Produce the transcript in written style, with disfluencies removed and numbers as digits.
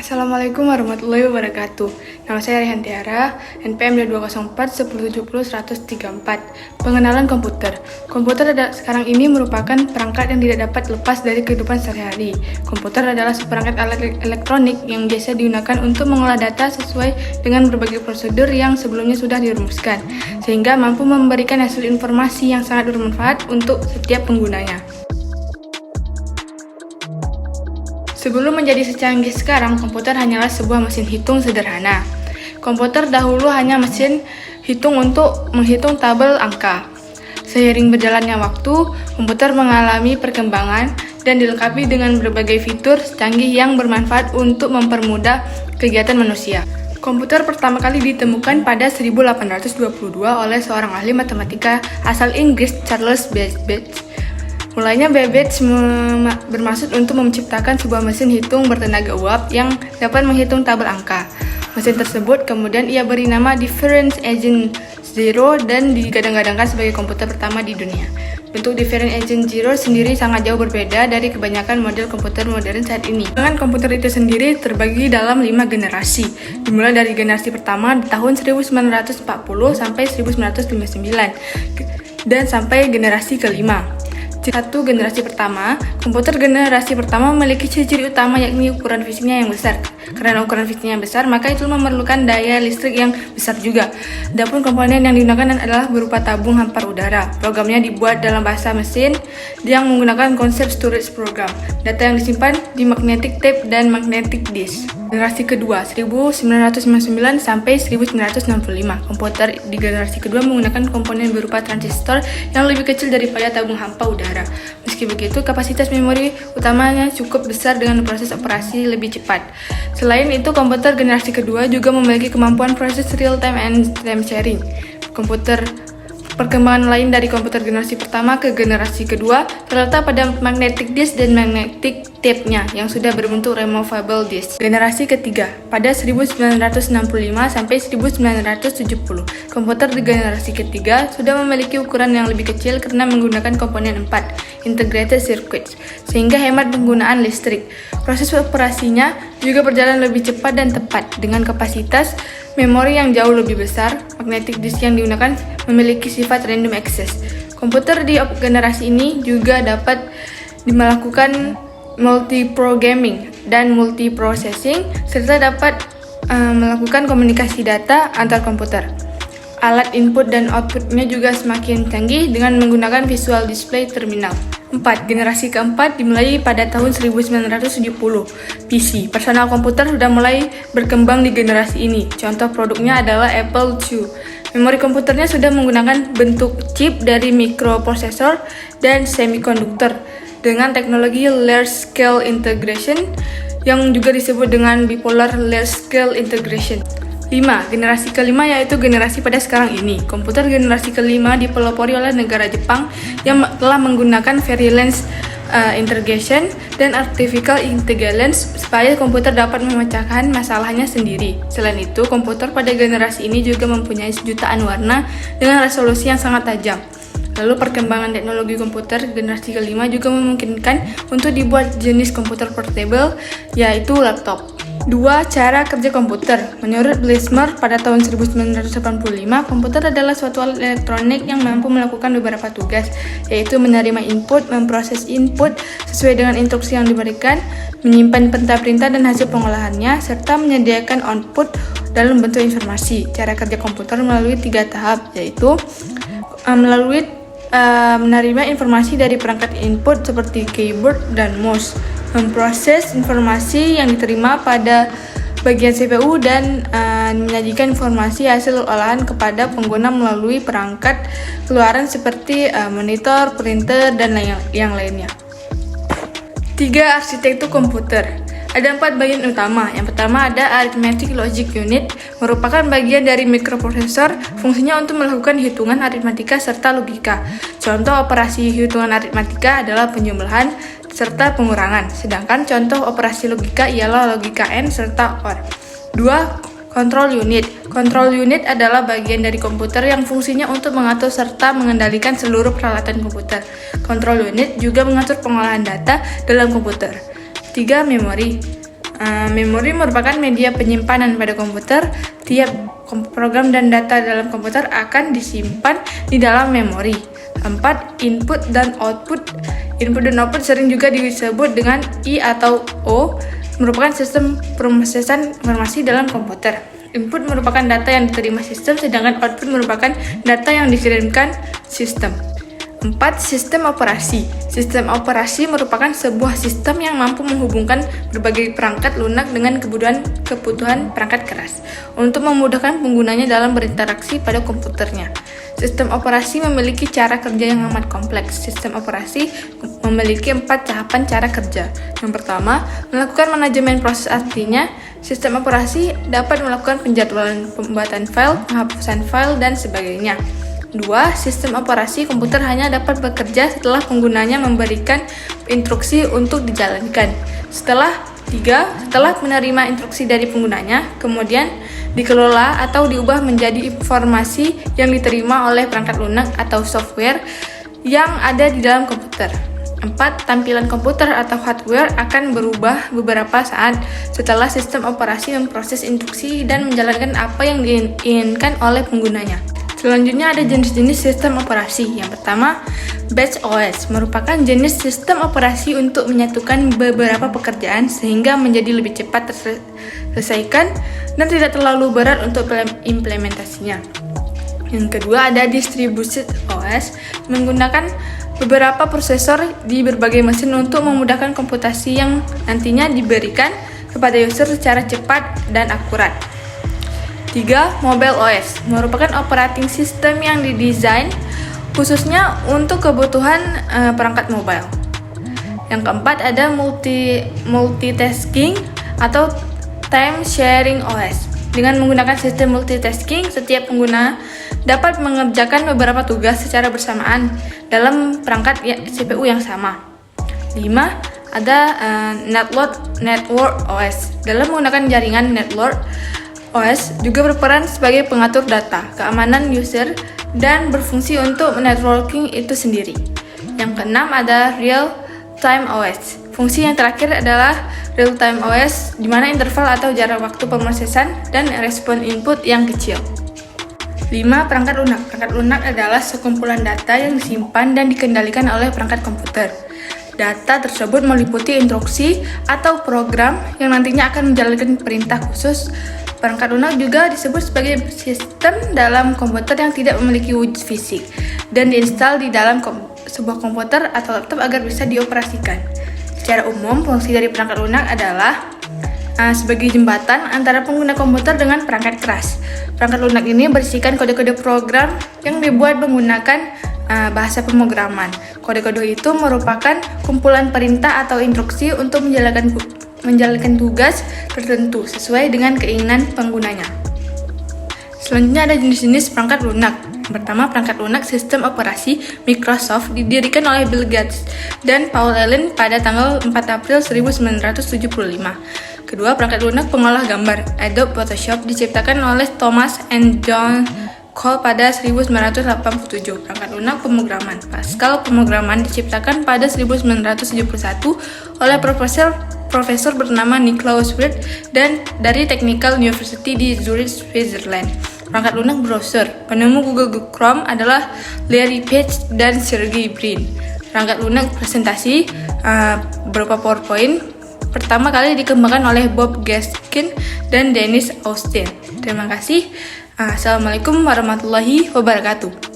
Assalamualaikum warahmatullahi wabarakatuh. Nama saya Rehan Tiara, NPM 204 1070 134. Pengenalan komputer. Komputer sekarang ini merupakan perangkat yang tidak dapat lepas dari kehidupan sehari-hari. Komputer adalah seperangkat alat elektronik yang biasa digunakan untuk mengolah data sesuai dengan berbagai prosedur yang sebelumnya sudah dirumuskan, sehingga mampu memberikan hasil informasi yang sangat bermanfaat untuk setiap penggunanya. Sebelum menjadi secanggih sekarang, komputer hanyalah sebuah mesin hitung sederhana. Komputer dahulu hanya mesin hitung untuk menghitung tabel angka. Seiring berjalannya waktu, komputer mengalami perkembangan dan dilengkapi dengan berbagai fitur canggih yang bermanfaat untuk mempermudah kegiatan manusia. Komputer pertama kali ditemukan pada 1822 oleh seorang ahli matematika asal Inggris, Charles Babbage. Mulanya Babbage bermaksud untuk menciptakan sebuah mesin hitung bertenaga uap yang dapat menghitung tabel angka. Mesin tersebut kemudian ia beri nama Difference Agent Zero dan digadang-gadangkan sebagai komputer pertama di dunia. Bentuk Difference Agent Zero sendiri sangat jauh berbeda dari kebanyakan model komputer modern saat ini. Dengan komputer itu sendiri terbagi dalam 5 generasi, dimulai dari generasi pertama di tahun 1940 sampai 1959 dan sampai generasi kelima. Satu, generasi pertama. Komputer generasi pertama memiliki ciri-ciri utama yakni ukuran fisiknya yang besar. Karena ukuran fisiknya yang besar, maka itu memerlukan daya listrik yang besar juga. Adapun komponen yang digunakan adalah berupa tabung hampar udara. Programnya dibuat dalam bahasa mesin yang menggunakan konsep storage program. Data yang disimpan di magnetic tape dan magnetic disk. Generasi kedua, 1959 sampai 1965. Komputer di generasi kedua menggunakan komponen berupa transistor yang lebih kecil daripada tabung hampa udara. Meski begitu, kapasitas memori utamanya cukup besar dengan proses operasi lebih cepat. Selain itu, komputer generasi kedua juga memiliki kemampuan proses real time and time sharing. Perkembangan lain dari komputer generasi pertama ke generasi kedua terletak pada magnetic disk dan magnetic tape-nya yang sudah berbentuk removable disk. Generasi ketiga, pada 1965 sampai 1970, komputer di generasi ketiga sudah memiliki ukuran yang lebih kecil karena menggunakan komponen 4, integrated circuits, sehingga hemat penggunaan listrik. Proses operasinya juga berjalan lebih cepat dan tepat dengan kapasitas memori yang jauh lebih besar. Magnetic disk yang digunakan memiliki sifat random access. Komputer di generasi ini juga dapat melakukan multiprogramming dan multiprocessing serta dapat melakukan komunikasi data antar komputer. Alat input dan outputnya juga semakin canggih dengan menggunakan visual display terminal. 4. Generasi keempat dimulai pada tahun 1970. PC, personal komputer sudah mulai berkembang di generasi ini. Contoh produknya adalah Apple II. Memori komputernya sudah menggunakan bentuk chip dari mikroprosesor dan semikonduktor dengan teknologi large scale integration yang juga disebut dengan bipolar large scale integration. 5. Generasi kelima yaitu generasi pada sekarang ini. Komputer generasi kelima dipelopori oleh negara Jepang yang telah menggunakan variance integration dan artificial intelligence supaya komputer dapat memecahkan masalahnya sendiri. Selain itu, komputer pada generasi ini juga mempunyai jutaan warna dengan resolusi yang sangat tajam. Lalu perkembangan teknologi komputer generasi kelima juga memungkinkan untuk dibuat jenis komputer portable yaitu laptop. 2. Cara kerja komputer. Menurut Blazmer pada tahun 1985, komputer adalah suatu alat elektronik yang mampu melakukan beberapa tugas, yaitu menerima input, memproses input sesuai dengan instruksi yang diberikan, menyimpan perintah-perintah dan hasil pengolahannya, serta menyediakan output dalam bentuk informasi. Cara kerja komputer melalui 3 tahap, yaitu melalui menerima informasi dari perangkat input seperti keyboard dan mouse, memproses informasi yang diterima pada bagian CPU dan menyajikan informasi hasil olahan kepada pengguna melalui perangkat keluaran seperti monitor, printer, dan yang lainnya. 3. Arsitektur komputer. Ada 4 bagian utama. Yang pertama ada Arithmetic Logic Unit, merupakan bagian dari mikroprosesor, fungsinya untuk melakukan hitungan aritmatika serta logika. Contoh operasi hitungan aritmatika adalah penjumlahan serta pengurangan, sedangkan contoh operasi logika ialah logika AND serta OR. 2. Control Unit. Control Unit adalah bagian dari komputer yang fungsinya untuk mengatur serta mengendalikan seluruh peralatan komputer. Control Unit juga mengatur pengolahan data dalam komputer. 3. Memori. Memori merupakan media penyimpanan pada komputer. Tiap program dan data dalam komputer akan disimpan di dalam memori. 4. Input dan output. Input dan output sering juga disebut dengan I atau O, merupakan sistem pemrosesan informasi dalam komputer. Input merupakan data yang diterima sistem, sedangkan output merupakan data yang dikirimkan sistem. 4. Sistem operasi. Sistem operasi merupakan sebuah sistem yang mampu menghubungkan berbagai perangkat lunak dengan kebutuhan perangkat keras untuk memudahkan penggunanya dalam berinteraksi pada komputernya. Sistem operasi memiliki cara kerja yang amat kompleks. Sistem operasi memiliki 4 tahapan cara kerja. Yang pertama, melakukan manajemen proses, artinya sistem operasi dapat melakukan penjadwalan pembuatan file, penghapusan file, dan sebagainya. 2. Sistem operasi komputer hanya dapat bekerja setelah penggunanya memberikan instruksi untuk dijalankan. 3. Setelah menerima instruksi dari penggunanya, kemudian dikelola atau diubah menjadi informasi yang diterima oleh perangkat lunak atau software yang ada di dalam komputer. 4. Tampilan komputer atau hardware akan berubah beberapa saat setelah sistem operasi memproses instruksi dan menjalankan apa yang diinginkan oleh penggunanya. Selanjutnya ada jenis-jenis sistem operasi. Yang pertama, Batch OS merupakan jenis sistem operasi untuk menyatukan beberapa pekerjaan sehingga menjadi lebih cepat terselesaikan dan tidak terlalu berat untuk implementasinya. Yang kedua ada Distributed OS, menggunakan beberapa prosesor di berbagai mesin untuk memudahkan komputasi yang nantinya diberikan kepada user secara cepat dan akurat. 3. Mobile OS merupakan operating system yang didesain khususnya untuk kebutuhan perangkat mobile. Yang keempat ada multitasking atau time sharing OS. Dengan menggunakan sistem multitasking, setiap pengguna dapat mengerjakan beberapa tugas secara bersamaan dalam perangkat CPU yang sama. 5. Ada Network OS. Dalam menggunakan jaringan network, OS juga berperan sebagai pengatur data, keamanan user, dan berfungsi untuk networking itu sendiri. Yang keenam ada Real-Time OS. Fungsi yang terakhir adalah Real-Time OS, di mana interval atau jarak waktu pemrosesan dan respon input yang kecil. 5. Perangkat lunak. Perangkat lunak adalah sekumpulan data yang disimpan dan dikendalikan oleh perangkat komputer. Data tersebut meliputi instruksi atau program yang nantinya akan menjalankan perintah khusus. Perangkat lunak juga disebut sebagai sistem dalam komputer yang tidak memiliki wujud fisik dan diinstal di dalam sebuah komputer atau laptop agar bisa dioperasikan. Secara umum, fungsi dari perangkat lunak adalah sebagai jembatan antara pengguna komputer dengan perangkat keras. Perangkat lunak ini berisikan kode-kode program yang dibuat menggunakan bahasa pemrograman. Kode-kode itu merupakan kumpulan perintah atau instruksi untuk menjalankan tugas tertentu sesuai dengan keinginan penggunanya. Selanjutnya ada jenis-jenis perangkat lunak. Pertama, perangkat lunak sistem operasi Microsoft didirikan oleh Bill Gates dan Paul Allen pada tanggal 4 April 1975. Kedua, perangkat lunak pengolah gambar Adobe Photoshop diciptakan oleh Thomas and John Cole pada 1987. Perangkat lunak pemrograman Pascal pemrograman diciptakan pada 1971 oleh profesor bernama Niklaus Wirth dan dari Technical University di Zurich, Switzerland. Perangkat lunak browser penemu Google Chrome adalah Larry Page dan Sergey Brin. Perangkat lunak presentasi berupa PowerPoint pertama kali dikembangkan oleh Bob Gaskin dan Dennis Austin. Terima kasih. Assalamualaikum warahmatullahi wabarakatuh.